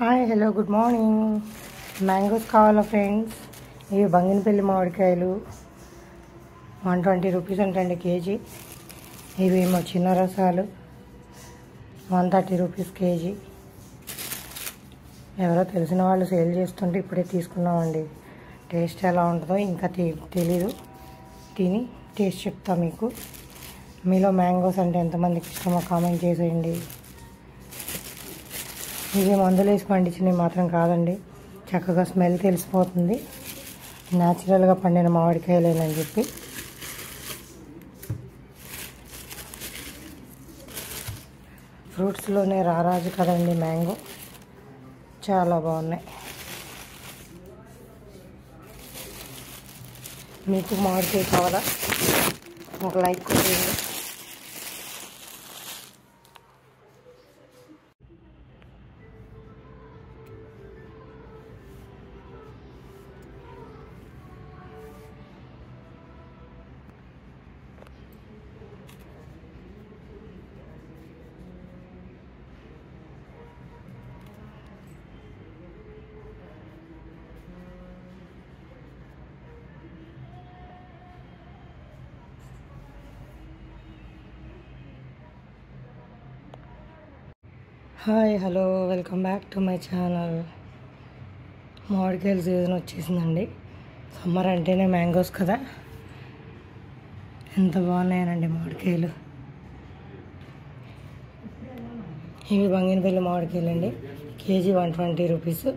Hi hello good morning. Mangoes కావాలా friends? ఇవి బంగినపల్లి మామిడికాయలు 120 రూపీస్ అంటండి కేజీ. ఇవి ఏమో చిన్న రసాలు 130 రూపీస్ కేజీ. ఎవరో తెలిసిన వాళ్ళు సేల్ చేస్తుంటే ఇప్పుడే తీసుకున్నామండి. టేస్ట్ ఎలా ఉంటుందో ఇంకా తెలీదు. తిని టేస్ట్ చెప్తా మీకు. మీలో మ్యాంగోస్ అంటే ఎంతమందికి ఇష్టమో కామెంట్ చేసేయండి. ఇవి మందులు వేసి పండించినవి మాత్రం కాదండి, చక్కగా స్మెల్ తెలిసిపోతుంది న్యాచురల్గా పండిన మామిడికాయలేనని చెప్పి. ఫ్రూట్స్లోనే రారాజు కదండి మ్యాంగో, చాలా బాగున్నాయి. మీకు మామిడికాయ కావాలా? ఒక లైక్ కొట్టండి. Hi hello welcome back to my channel. మామిడికాయల సీజన్ వచ్చేసిందండి. సమ్మర్ అంటేనే మ్యాంగోస్ కదా, ఎంత బాగున్నాయనండి మామిడికాయలు. ఇవి బంగినపల్లి మామిడికాయలు అండి, కేజీ 120 రూపీస్.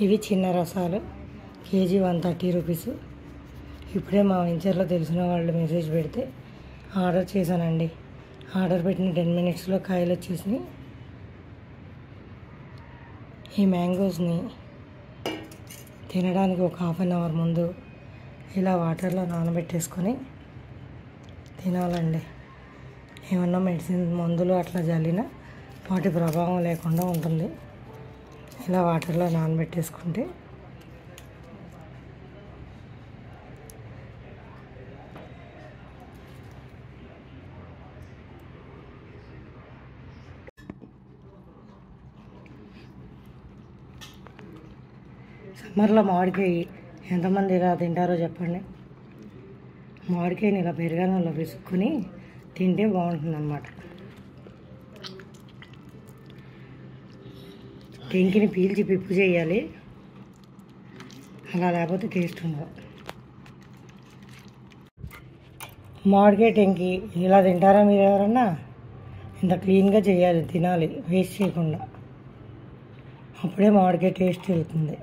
ఇవి చిన్న రసాలు కేజీ 130 రూపీస్. ఇప్పుడే మా వెంచర్లో తెలిసిన వాళ్ళు మెసేజ్ పెడితే ఆర్డర్ చేశానండి. ఆర్డర్ పెట్టిన 10 మినిట్స్లో కాయలు వచ్చేసినాయి. ఈ మ్యాంగోస్ని తినడానికి ఒక హాఫ్ అన్ అవర్ ముందు ఇలా వాటర్లో నానబెట్టేసుకొని తినాలండి. ఏమన్నా మెడిసిన్ మందులు అట్లా జల్లినా వాటి ప్రభావం లేకుండా ఉంటుంది. ఇలా వాటర్లో నానబెట్టేసుకుంటే సమ్మర్లో మామిడికాయ ఎంతమంది ఇలా తింటారో చెప్పండి. మామిడికాయని ఇలా పెరగానంలో వేసుకొని తింటే బాగుంటుంది అన్నమాట. టెంకిని పీల్చి పిప్పు చేయాలి, అలా లేకపోతే టేస్ట్ ఉండదు. మామిడికాయ టెంకి ఇలా తింటారా మీరు ఎవరన్నా? ఇంత క్లీన్గా చేయాలి, తినాలి వేస్ట్ చేయకుండా. అప్పుడే మామిడికాయ టేస్ట్ వెళ్తుంది.